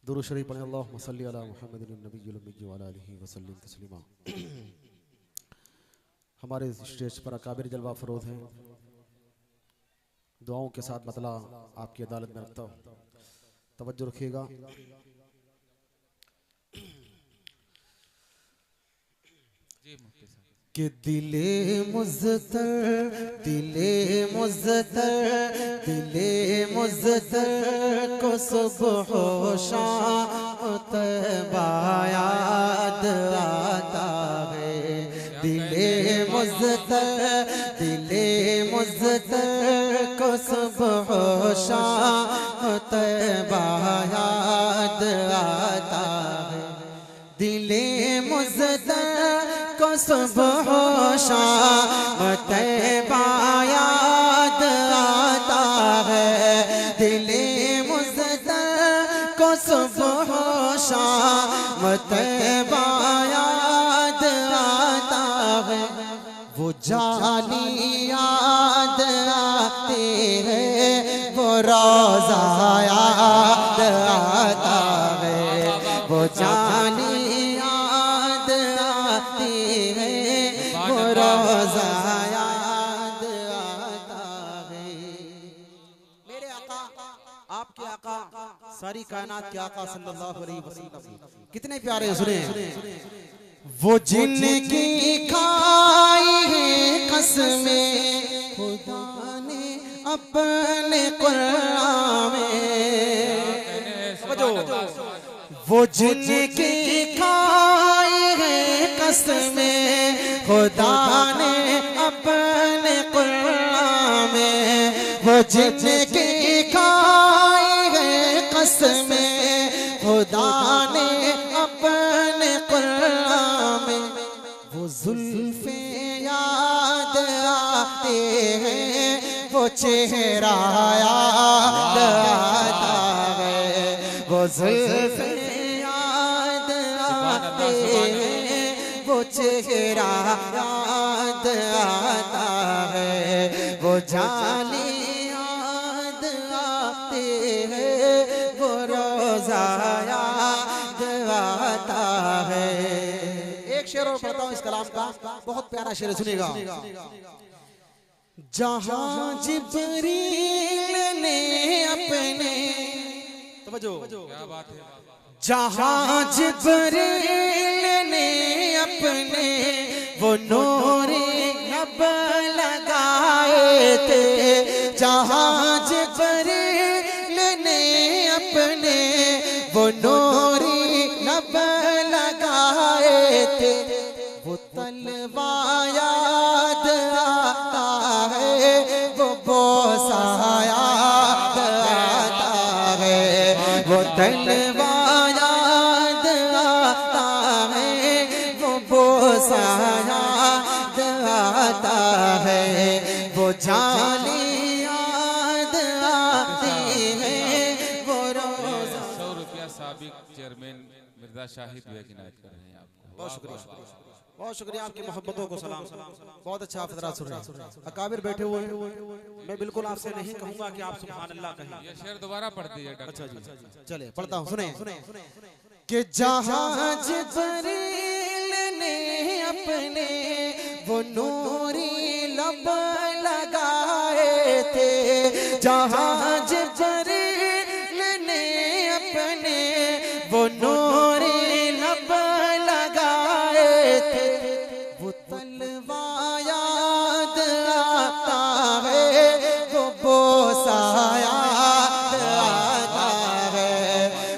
दुरूद शरीफ पढ़ें। अल्लाहुम्मा सल्ली अला मुहम्मदिन नबिय्यिल उम्मी व अला आलिहि व सल्लिम तस्लीमा। हमारे स्टेज पर अकाबिर जलवा फरोज हैं। दुआओं के साथ मतला आपकी अदालत में रखता हूँ, तवज्जो रखिएगा। कि दिले मुज़्तर को सुबह शाम तैबा याद आता है। दिले मुज़्तर को सुबह शाम तैबा याद आता है। दिले मुज़्तर को सुबह शाम तैबा याद आता है। दिले मुज़्तर को सुबह शाम तैबा याद आता है। वो जानी याद आते हैं, वो रोज़ा याद आता है। वो जानी याद आती है, वो रोज़ा याद आता है। मेरे आका, आपके आका, सारी कायनात के आका सल्लल्लाहु अलैहि वसल्लम कितने प्यारे हैं, सुने। वो जिनकी खाई है कसमें खुदा ने अपने कुरान में। वो जिनकी खाई है कसमें खुदा ने अपने कुरान में। वो जिनकी खाई है कसमें खुदा ने अपने कुरान में। वो जुल्फे याद आते हैं, वो चेहरा याद आता है। वो जुल्फे याद आते हैं, वो चेहरा याद आता है। वो जानी याद आते हैं, वो रोज़ा याद आता है। एक शेर और पढ़ता हूँ इस कलाम का, बहुत प्यारा शेर, सुनेगा। जहाँ जिब्रील ने अपने, क्या बात है, जहाँ जिब्रील ने अपने वो नूरे लब लगाए थे। जहाँ जिब्रील ने अपने वो नूरे लब लगाए थे। वो तलवा याद आता है, वो बोसा याद आता है। वो तलवा याद आता है, वो बोसा याद आता है। वो जानी याद आती है, वो रोज़ा। 100 रुपया साबिक चेयरमैन मिर्जा शाहिद हुए की नायत कर रहे हैं आपको। बहुत शुक्रिया, बहुत शुक्रिया। आपकी मोहब्बतों को सलाम। बहुत अच्छा आप हज़रात सुन रहे हैं। अकाबिर बैठे हुए हैं, मैं बिल्कुल आपसे नहीं कहूँगा कि आप सुभान अल्लाह कहें। ये शेर दोबारा पढ़ दीजिए। अच्छा जी, चले पढ़ता हूँ, सुने। कि जहाँ जिब्रील ने अपने वो नूरी लब लगाए थे। जहाँ जिब्रील ने अपने वो नूरी लब लगाए थे। वो तलवा याद आता है, वो बोसा याद आता है।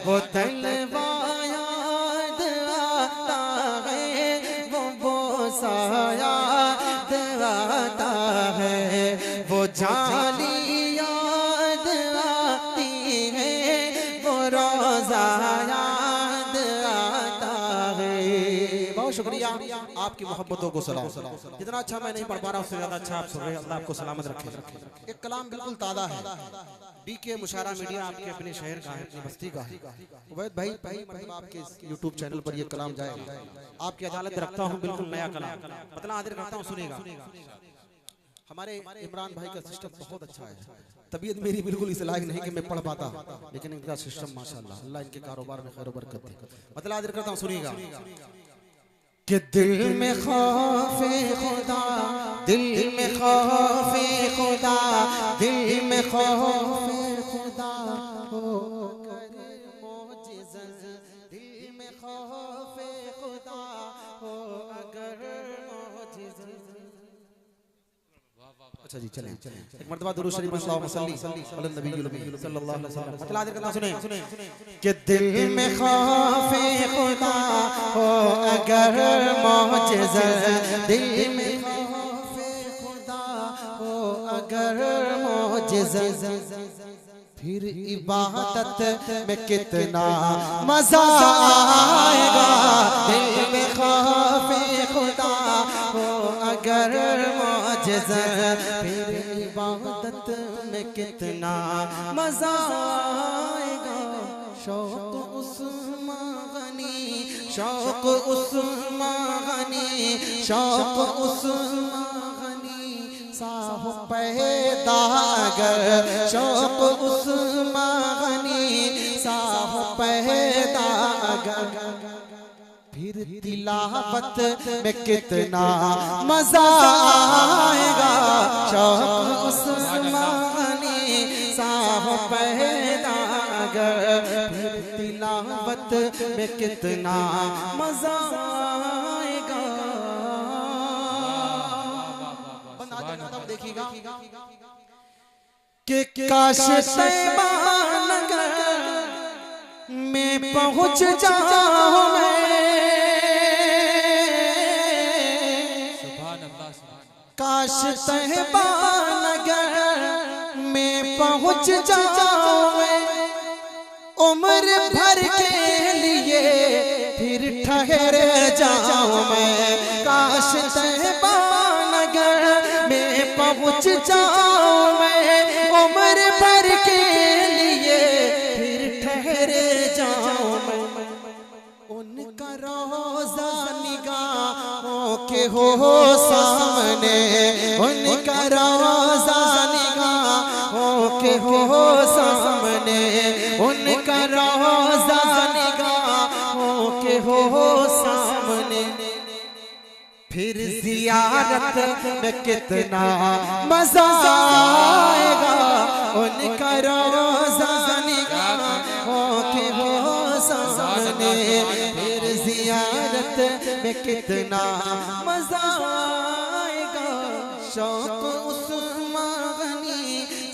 वो तलवा याद आता है, वो बोसा याद आता है। वो जानी याद आती है, वो रोज़ा याद आता है। बहुत शुक्रिया, आपकी मोहब्बतों को सलाम। जितना अच्छा मैं नहीं पढ़ पा रहा, उससे ज्यादा अच्छा आप सुन रहे हैं। अल्लाह आपको सलामत रखे। एक कलाम बिल्कुल ताज़ा है, डीके मुशारा मीडिया आपके अपने शहर का है, अपनी बस्ती का है। उबैद भाई मतलब आपके यूट्यूब चैनल पर ये कलाम जाएगा। आपकी अदालत रखता हूँ, बिल्कुल नया कलाम, मतलब आदर करता हूँ, सुनेगा। हमारे इमरान भाई का सिस्टम बहुत अच्छा है। तबीयत मेरी बिल्कुल इस लायक नहीं कि मैं पढ़ पाता, लेकिन इनका सिस्टम माशाल्लाह, अल्लाह इनके कारोबार में खैर व बरकत दे। मतलब आदर करता हूँ, सुनिएगा कि दिल में खौफे खुदा, दिल में खौफे खुदा, दिल में खौफे खुदा हो अगर मौजिज़ा, दिल में खौफे खुदा हो अगर मौजिज़ा। अच्छा जी, चलें एक मर्तबा दुरूद शरीफ में सल्लल्लाहु अलैहि वसल्लम मतलब आदर करना, सुने कि दिल में खौफे खुदा हो अगर मौजिज़ा, दिल में खौफे खुदा हो अगर मौजिज़ा, फिर इबादत में कितना मजा आएगा। दिल में खौफे खुदा हो अगर मौजिज़ा, फिर इबादत में कितना मजा आएगा। शौक उस्मान गनी, शौक उस्मान गनी, शौक उस्मान गनी साह पैदा अगर, शौक उस्मान गनी साह पैदा अगर, फिर तिलावत में कितना मजा आएगा। शौक उस्मान गनी साह पैदा अगर, फिर तिलावत में कितना मजा आएगा। देखिएगा कि काश तैबा नगर में पहुंच जाऊं मैं, काश तैबा नगर में पहुंच जाऊं मैं, उम्र भर के लिए फिर ठहर जाऊं मैं। काश तैबा नगर में पहुंच जाऊं मैं, उम्र भर के लिए फिर ठहर जाऊं मैं। उनका रोज़ा निगाहों के हो सामने, उनका रोज़ा निगाहों के हो सामने, उनका रोज़ा निगाहों के हो सामने, फिर जियारत में कितना मजा आएगा। उनका रोज़ा निगाहों के हो सामने, फिर जियारत में कितना मजा आएगा। शौक उस्मान गनी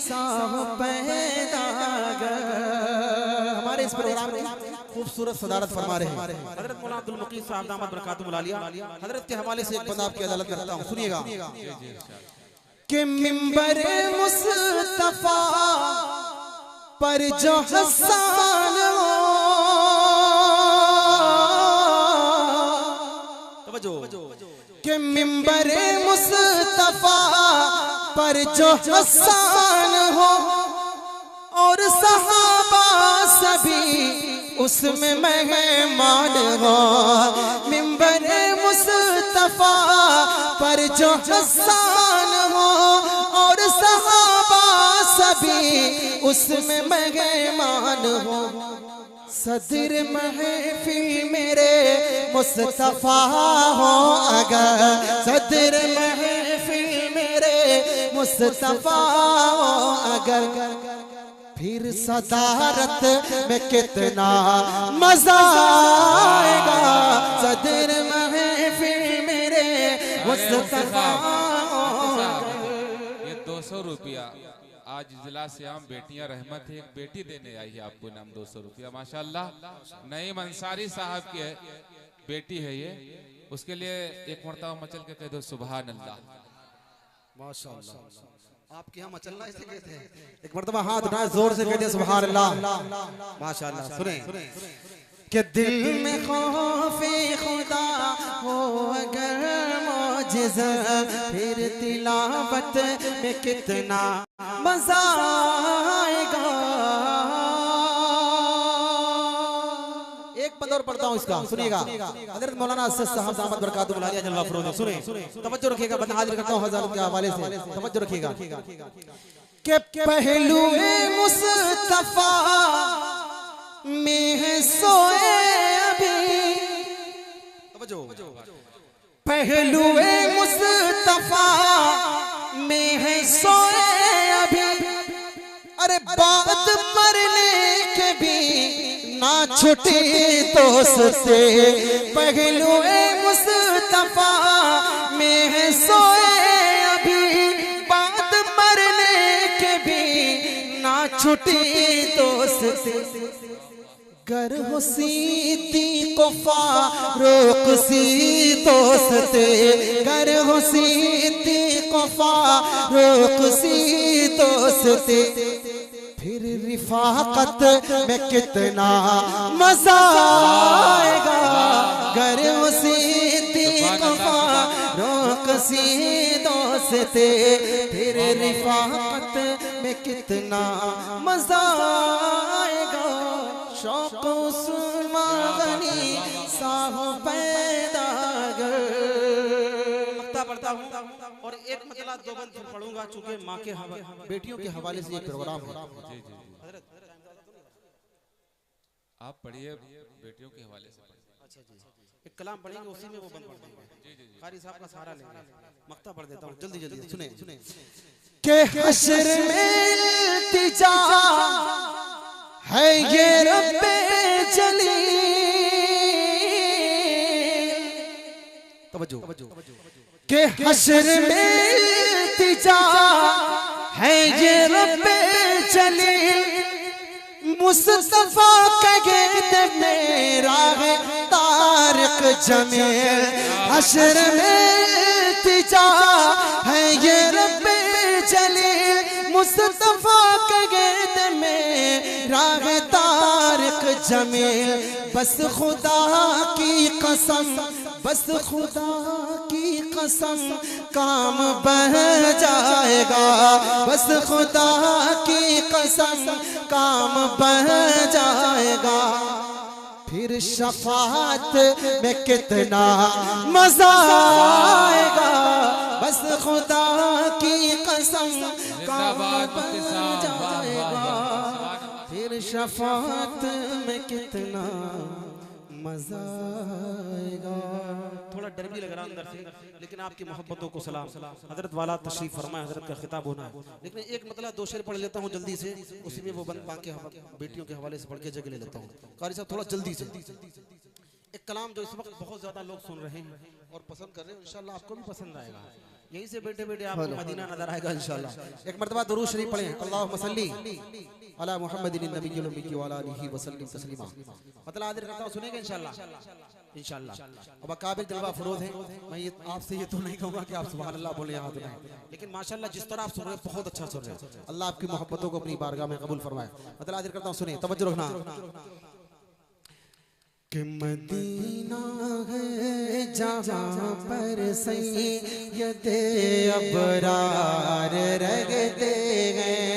साह पैदा अगर। हमारे इस प्रोग्राम में खूबसूरत सदारत फरमा रहे हैं हजरत मौलाना अब्दुल मुकीम साहब दामद बरकातुहुल आलिया। हजरत के हवाले से एक बंदा आपकी अदालत में रखता हूँ, सुनिएगा कि मिंबर मुस्तफा पर जो हसन हो, कि मिंबर मुस्तफा पर जो हसन हो और सहाबा सभी उसमें मेहमान हो। मिंबर मुस्तफा पर जो हसन हो और सहाबा सभी उसमें मेहमान हो। सदर महफिल मेरे मुस्तफा हो अगर, सदर महफिल मेरे मुस्तफा हो अगर, फिर सदारत में कितना मजा आएगा। सदर महफिल मेरे मुस्तफा हो। ये 200 रुपया आज जिला से आम बेटियां रहमत है, एक बेटी देने आई है आपको नाम 200 रुपया माशाल्लाह। नईम अंसारी साहब की बेटी है ये, उसके लिए एक मरतबा मचल के कह दो सुभान अल्लाह। माशाल्लाह आपके यहाँ मचलना इसे कहते हैं। एक मरतबा हाथ उठाए जोर से कहते सुभान अल्लाह माशाल्लाह। सुने कि दिल में खौफे खुदा हो अगर मौजिज़ा, फिर तिलावत में कितना मजा आएगा। एक बंद और पढ़ता हूँ इसका, सुनिएगा। हजरत मौलाना असद साहब दामद बरकातुहू आलिया जल्ला फरोज़, सुने, तवज्जो रखिएगा। बंद हाजिर करता हूँ हज़रत के हवाले से, तवज्जो रखिएगा। के पहलुए मुस्तफा में है सोए अभी, पहलुए मुस्तफा में है सोए अभी, अरे बात मरने के भी ना छुटे दोस्ते, पहलुए मुस्तफा में है सोए अभी, बात मरने के भी ना छुटे दोस्ते, गर हो सिद्दीक़ फारूक सी दोस्ते, गर हो सिद्दीक़ फारूक सी दोस्ते, फिर रिफाकत में कितना मजा आएगा, गर हो सिद्दीक़ फारूक सी दोस्ते, फिर रिफाकत में कितना मजा आएगा, शौक़ उस्मानी साहो पैदा कर। पढ़ता हूँ और एक मतला दो बंद फिर पढ़ूंगा, चूंकि माँ के बेटियों के हवाले से ये प्रोग्राम है। आप पढ़िए बेटियों के हवाले से। अच्छा जी, एक कलाम पढ़ेंगे, उसी में वो बंद पढ़ देंगे। कारी साहब का सहारा लेंगे। मक्ता पढ़ देता हूँ, जल्दी जल्दी सुने। के हश्र में इल्तिजा है ये रब्बे जलील, तवज्जो, के हश्र में इल्तिजा है ये रब्बे जलील, मुस्तफा का गेद मेरा है तारिक जमील, हश्र में इल्तिजा है ये रब्बे जलील, मुस्तफा का गेद मेरा है तारिक जमील, बस खुदा की कसम, बस खुदा की कसम काम बह जाएगा, बस खुदा की कसम काम बह जाएगा, फिर शफाअत में कितना मजा आएगा, बस खुदा की कसम काम बह जाएगा, फिर शफाअत में कितना मजा आएगा। थोड़ा डर भी लग रहा अंदर से, लेकिन आपकी मोहब्बतों को सलाम। हजरत वाला तशरीफ फरमाए, हजरत का खिताब होना है, लेकिन एक मतलब दो शेर पढ़ लेता हूँ जल्दी से, उसी में वो बंद के बेटियों के हवाले से पढ़ के जगह ले लेता हूँ। कारी साहब थोड़ा जल्दी से एक कलाम जो इस वक्त बहुत ज्यादा लोग सुन रहे हैं और पसंद कर रहे हैं, इंशाल्लाह आपको भी पसंद आएगा, यहीं से बैठे बैठे आपको मदीना नजर आएगा इंशाल्लाह। एक मर्तबा दुरूद शरीफ पढ़ें, अल्लाहुम्मा सल्ली अला मुहम्मदिन नबिय्यिल उम्मी व अला आलिहि व सल्लिम तस्लीमा। मतलब आदर करता हूं, सुनेंगे इंशाल्लाह इंशाल्लाह। अब काबिल जलवा फरोज है, मैं ये आपसे ये तो नहीं कहूंगा कि आप सुभान अल्लाह बोले यहाँ तो नहीं, लेकिन माशाल्लाह जिस तरह आप सुन रहे हैं बहुत अच्छा सुन रहे हैं। अल्लाह आपकी मोहब्बतों को अपनी बारगाह में कबूल फरमाए। मतलब आदर करता हूं, सुने, तवज्जो रखना। कि मदीना है जहाँ पर सैयदे अबरार रहते हैं,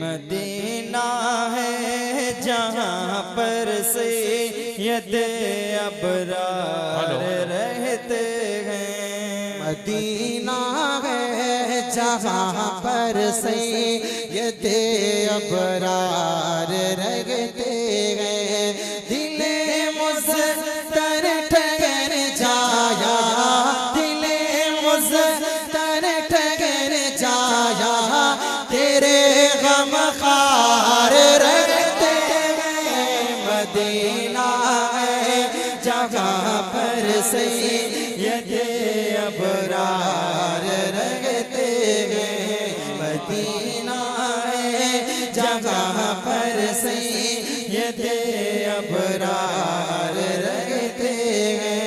मदीना है जहाँ पर सैयदे अबरार रहते हैं, मदीना है जहाँ पर सैयदे अबरार रहते हैं, दिले मुज़्तर ठहर जाया, दिले मुज़्तर ठहर जाया, तेरे गम खार रहते हैं, मदीना है जहाँ पर सैयदे अबरार रहते हैं, मदीना है जहाँ पर सैयदे अबरार रहते हैं,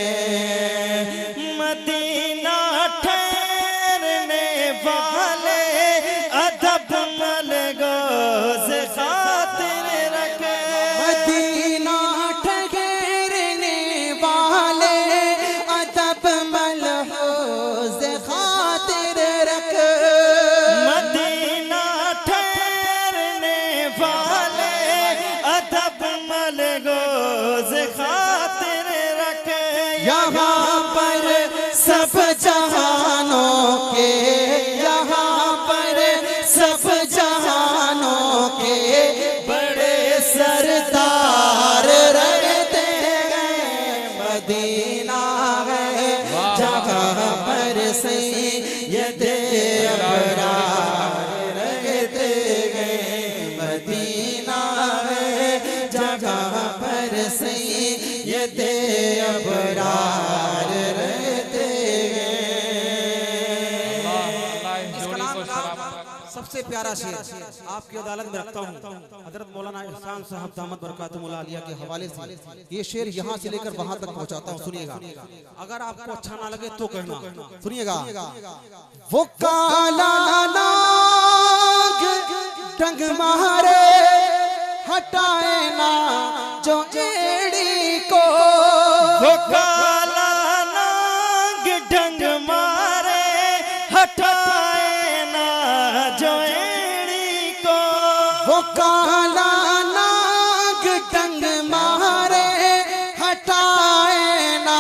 मदीना ठहरने वाले अदब मलगोज़ खातिर रखे, मदीना ठहरने वाले अदब मलहूज़ खातिर रख, मदीना ठहरने वाले अदब मलगोज खातिर रखे यहाँ पर सब जहानों के, यहाँ पर सब जहानों के बड़े सरदार रहते हैं। मदीना है जहाँ पर सैयदे अबरार रहते हैं। मदीना है जहाँ पर सैयदे अबरार रहते हैं। सबसे प्यारा शेर आपकी अदालत में रखता हूँ, हजरत मौलाना एहसान साहब दामद बरकातुहुल आलिया के हवाले से ये शेर यहाँ से लेकर वहां तक पहुँचाता हूँ। सुनिएगा, अगर आपको अच्छा ना लगे तो कहना। सुनिएगा, वो काला नाग डंग मारे हटाए ना जो एड़ी को, वो काला नाग डंग मारे हटाए ना जो एड़ी को, वो काला नाग डंग मारे हटाए ना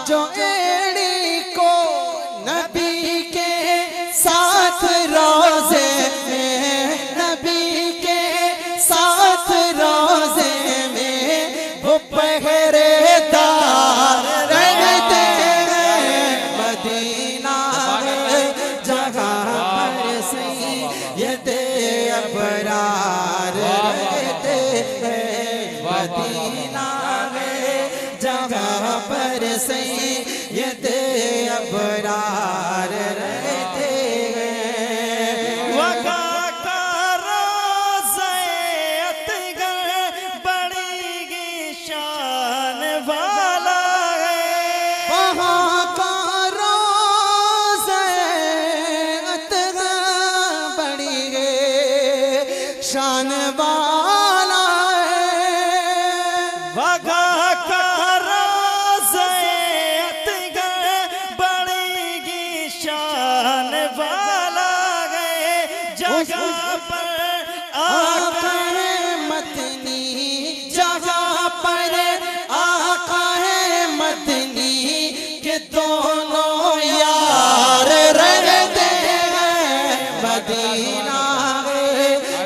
जो एड़ी को। नबी के साथ रोजे में, नबी के साथ रोजे में वो पहरेदार रहते हैं। मदीना जहाँ पर सैयदे अबरार रहते हैं। मदीना जहाँ पर सैयदे अबरार रहते हैं। वका का रोज़े अतगर बड़ी शान वाला है, वहाँ का रोज़े अतगर बड़ी शान वाला है। वका का रोज़े अतगर बड़ी शान वाला है। जगह पर आका है मदनी, जगह पर आका है मदनी के दोनों यार रहते हैं। मदीना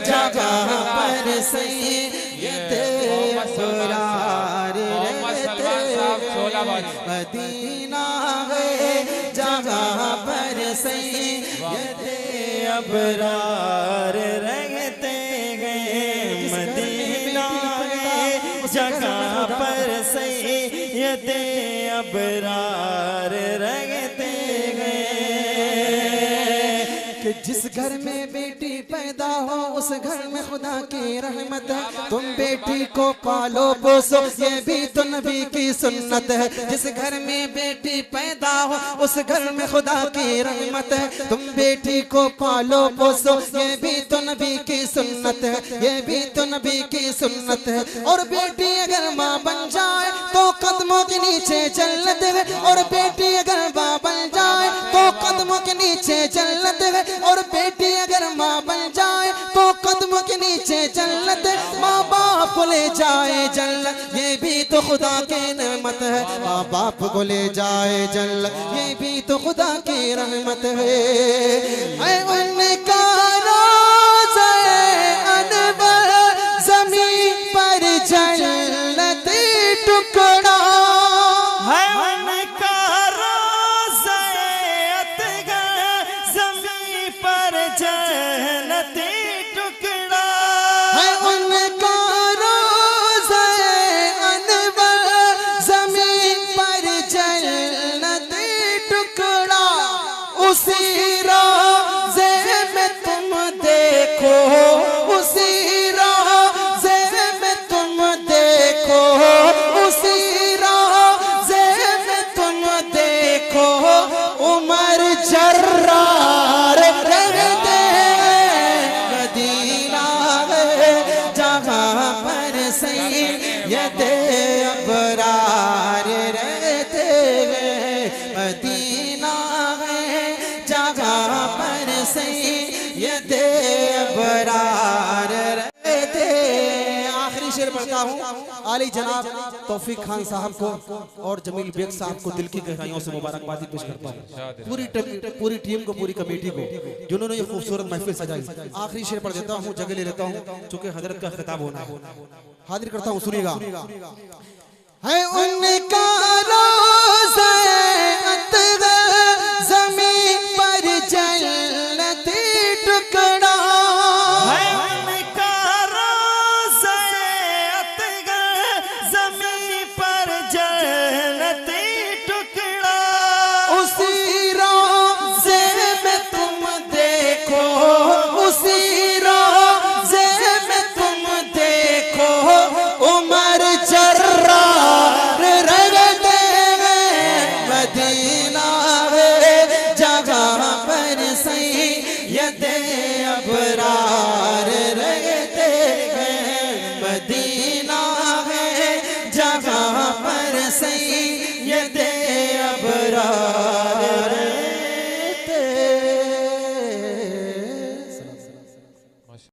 जगह पर सैयदे अबरार रहते हैं। मदीना जगह पर सैयदे अबरार रहते गए। मदीना जगह पर सैयदे अबरार रहते गए। कि जिस घर में बेटी पैदा हो उस घर में खुदा की रहमत है। तुम बेटी को पालो पोसो ये भी तो नबी की सुन्नत है। जिस घर में बेटी पैदा हो उस घर में खुदा की रहमत है। तुम बेटी को पालो पोसो ये भी तो नबी की सुन्नत है, ये भी तो नबी की सुन्नत है। और बेटी अगर माँ बन जाए तो कदमों के नीचे जन्नत है। और बेटी अगर माँ बन जाए तो कदमों के नीचे जन्नत है। और बेटी अगर माँ बन जाए तो कदमों के नीचे जन्नत है। माँ बाप को ले जाए जन्नत ये भी तो खुदा की नेमत है। माँ बाप को ले जाए जन्नत ये भी तो खुदा की रहमत है। ऐ उनका रोज़े अनवर ज़मीन पर जन्नत टुकड़ा है। उनका रोज़े अतगर ज़मीन पर जन्नती टुकड़ा है। उनका रोज़े अनवर ज़मीन पर जन्नत टुकड़ा। उसी रोज़े में तुम देखो, उसी रोज़े में तुम देखो, उसी रोज़े में तुम देखो उमर जर्रार रहते हैं। मदीना जहाँ पर सैयदे अबरार रहते हैं। मदीना जहाँ पर सैयदे अबरार रहते हैं। आखिरी शेर पढ़ता हूँ आली जनाब तौफीक खान साहब को और जमील बेग साहब को दिल की गहराइयों से मुबारकबादी पेश करता हूँ। पूरी टीम को, पूरी कमेटी को, जिन्होंने ये खूबसूरत महफिल सजाई। आखिरी शेर पढ़ देता हूँ, जगह ले लेता हूँ चूंकि हजरत का खिताब होना है। हाजिर करता हूँ, सुनिएगा। है उनका रोज़ा